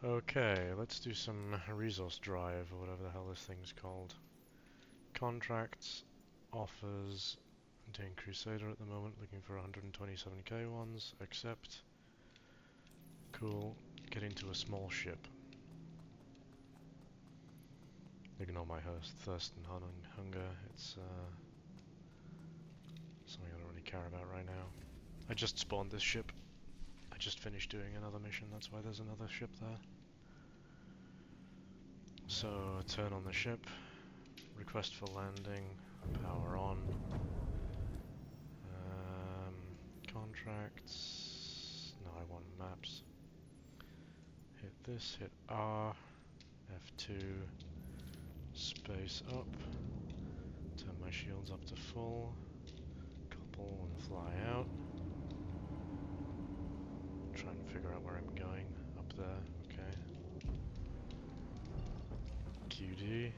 Okay, let's do some resource drive, or whatever the hell this thing's called. Contracts, offers, I'm doing Crusader at the moment, looking for 127k ones, accept. Cool, get into a small ship. Ignore my thirst and hunger, it's something I don't really care about right now. I just spawned this ship. I just finished doing another mission, that's why there's another ship there. So, turn on the ship, request for landing, power on. Contracts, no I want maps. Hit this, hit R, F2, space up, turn my shields up to full, couple and fly out. Try and figure out where I'm going, up there, okay. QD.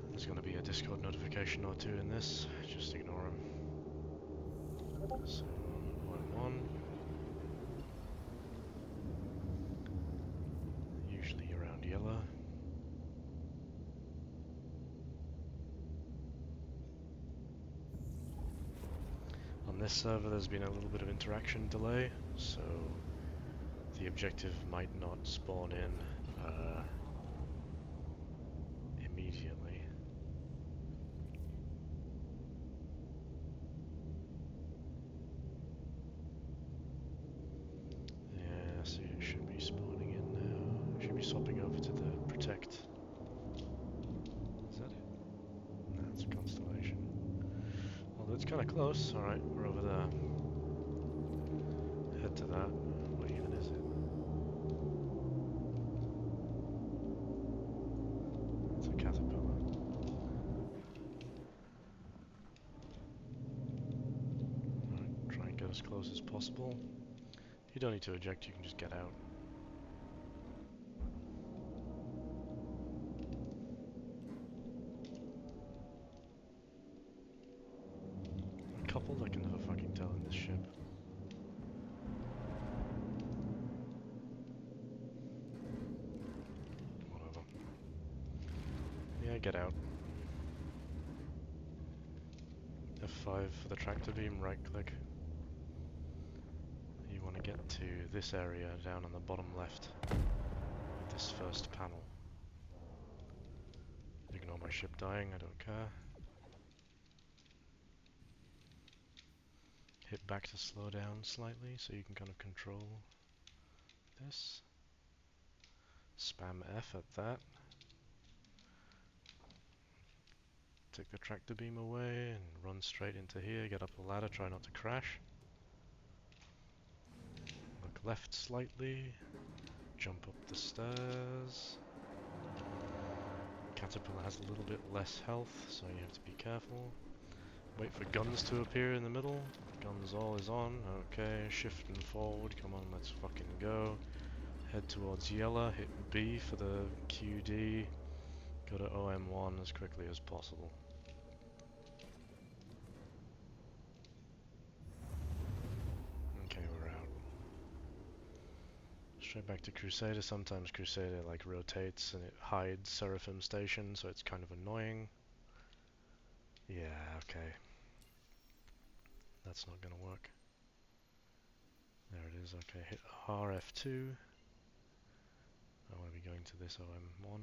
There's going to be a Discord notification or two in this, just ignore them. So, OM1. Usually around yellow. On this server there's been a little bit of interaction delay, so the objective might not spawn in immediately. Yeah, so it should be spawning in now. Should be swapping over to the protect. Is that it? No, it's a constellation. Well, that's kind of close. Alright, we're over there. Head to that. What even is it? It's a caterpillar. Alright, try and get as close as possible. You don't need to eject, you can just get out. Coupled, I can never fucking tell in this ship. Whatever. Yeah, get out. F5 for the tractor beam, right click. You want to get to this area down on the bottom left. This first panel. Ignore my ship dying, I don't care. Hit back to slow down slightly so you can kind of control this. Spam F at that. Take the tractor beam away and run straight into here, get up the ladder, try not to crash. Look left slightly, jump up the stairs. Caterpillar has a little bit less health, so you have to be careful. Wait for guns to appear in the middle. Guns all is on. Okay, shifting forward. Come on, let's fucking go. Head towards yellow. Hit B for the QD. Go to OM1 as quickly as possible. Okay, we're out. Straight back to Crusader. Sometimes Crusader like rotates and it hides Seraphim Station, so it's kind of annoying. Yeah, okay. That's not gonna work. There it is, okay, hit RF2. I want to be going to this OM1.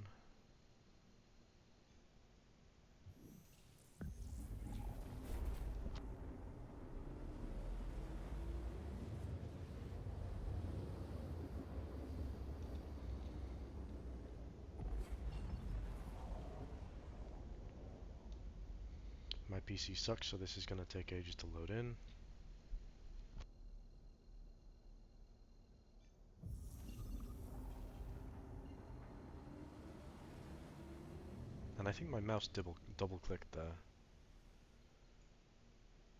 My PC sucks, so this is going to take ages to load in. And I think my mouse double clicked there.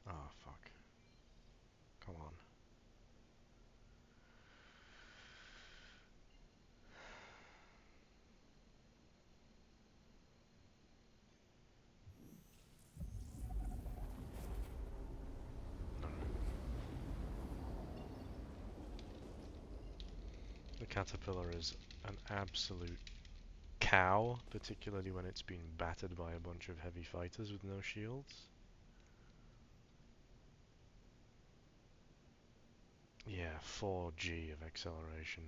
Oh, fuck. Come on. caterpillar is an absolute cow, particularly when it's been battered by a bunch of heavy fighters with no shields. Yeah, 4G of acceleration.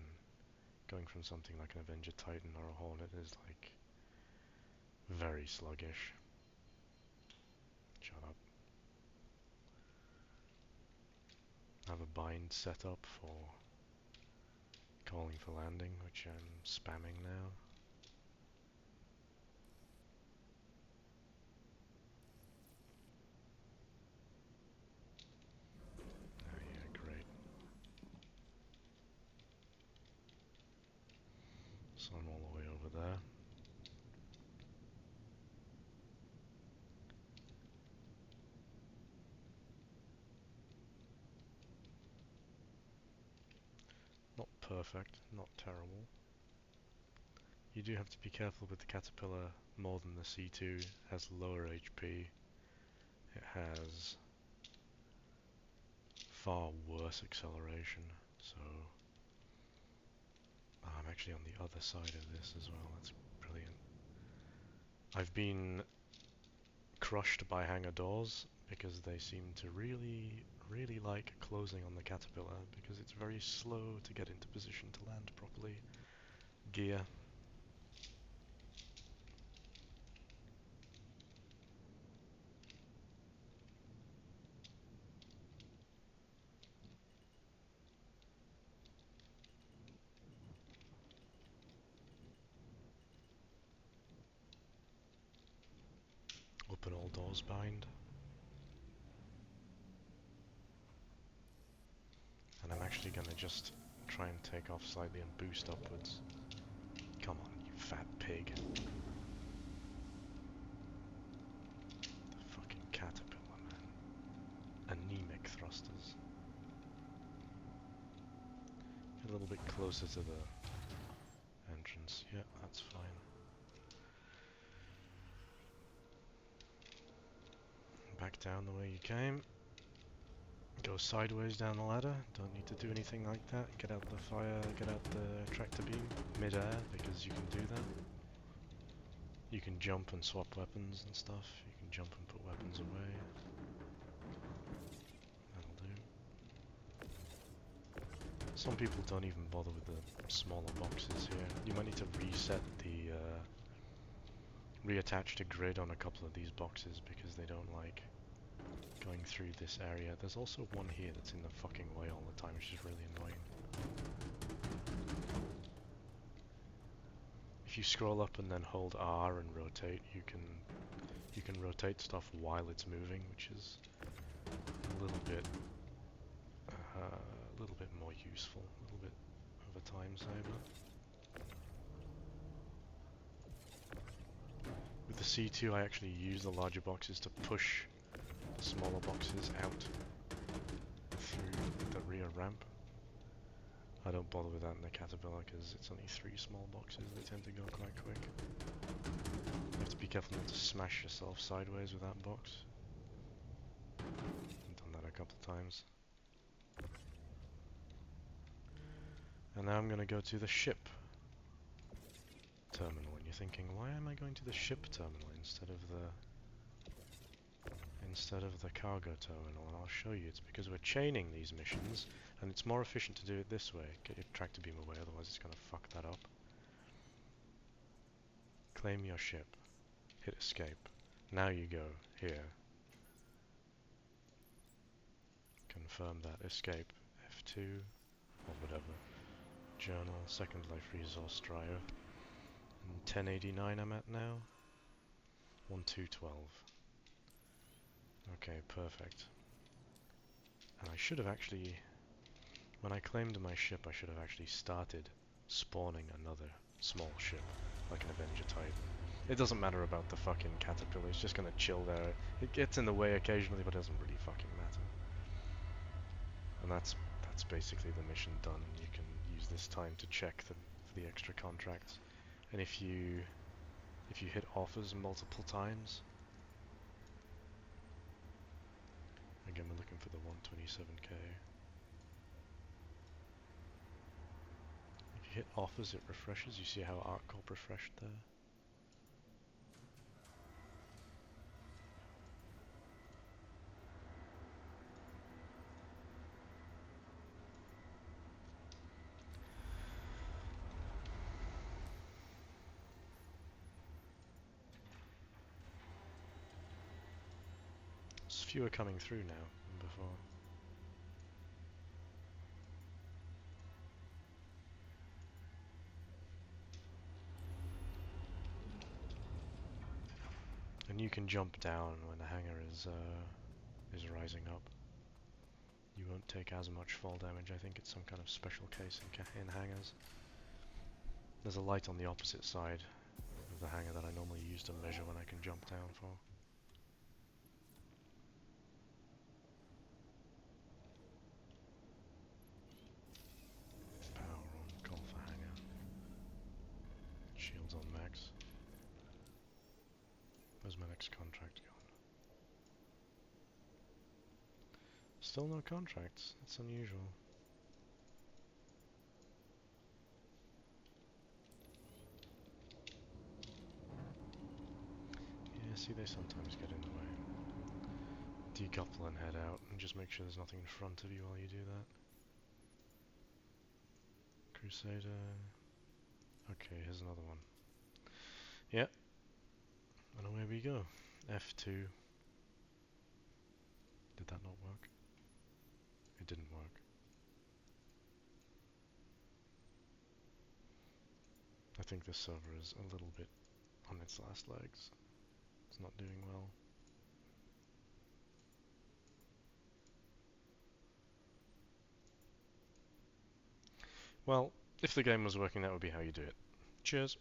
Going from something like an Avenger Titan or a Hornet is like very sluggish. Shut up. I have a bind set up for calling for landing, which I'm spamming now. Oh yeah, great. So I'm all the way over there. Not perfect, not terrible. You do have to be careful with the caterpillar more than the C2. It has lower HP. It has far worse acceleration, so I'm actually on the other side of this as well. That's brilliant. I've been crushed by hangar doors because they seem to really like closing on the caterpillar because it's very slow to get into position to land properly. Gear. Open all doors behind. And I'm actually gonna just try and take off slightly and boost upwards. Come on, you fat pig. The fucking caterpillar, man. Anemic thrusters. Get a little bit closer to the entrance. Yeah, that's fine. Back down the way you came. Go sideways down the ladder. Don't need to do anything like that. Get out the fire, get out the tractor beam mid-air because you can do that. You can jump and swap weapons and stuff. You can jump and put weapons away. That'll do. Some people don't even bother with the smaller boxes here. You might need to reset the reattach the grid on a couple of these boxes because they don't like going through this area. There's also one here that's in the fucking way all the time, which is really annoying. If you scroll up and then hold R and rotate, you can rotate stuff while it's moving, which is a little bit more useful, a little bit of a time saver. With the C2, I actually use the larger boxes to push the smaller boxes out through the rear ramp. I don't bother with that in the Caterpillar because it's only 3 small boxes, they tend to go quite quick. You have to be careful not to smash yourself sideways with that box. I've done that a couple of times. And now I'm going to go to the ship terminal, and you're thinking, why am I going to the ship terminal instead of the cargo terminal? And I'll show you. It's because we're chaining these missions, and it's more efficient to do it this way. Get your tractor beam away, otherwise it's going to fuck that up. Claim your ship. Hit escape. Now you go here. Confirm that. Escape. F2 or whatever. Journal. Second Life Resource Dryer. And 1089 I'm at now. 1212. Okay, perfect. And I should have actually, when I claimed my ship, I should have actually started spawning another small ship, like an Avenger Titan. It doesn't matter about the fucking caterpillar, it's just gonna chill there. It gets in the way occasionally, but it doesn't really fucking matter. And that's basically the mission done. You can use this time to check for the extra contracts. And if you hit offers multiple times, again we're looking for the 127k. If you you hit off as it refreshes, you see how ArcCorp refreshed there? There's fewer coming through now than before. And you can jump down when the hangar is rising up. You won't take as much fall damage. I think it's some kind of special case in hangars. There's a light on the opposite side of the hangar that I normally use to measure when I can jump down for. Power on, call for hangar. Shields on max. Where's my next contract gone? Still no contracts. That's unusual. Yeah, see, they sometimes get in the way. Decouple and head out, and just make sure there's nothing in front of you while you do that. Crusader. Okay, here's another one. Yep. And away we go. F2. Did that not work? It didn't work. I think this server is a little bit on its last legs. It's not doing well. Well, if the game was working, that would be how you do it. Cheers.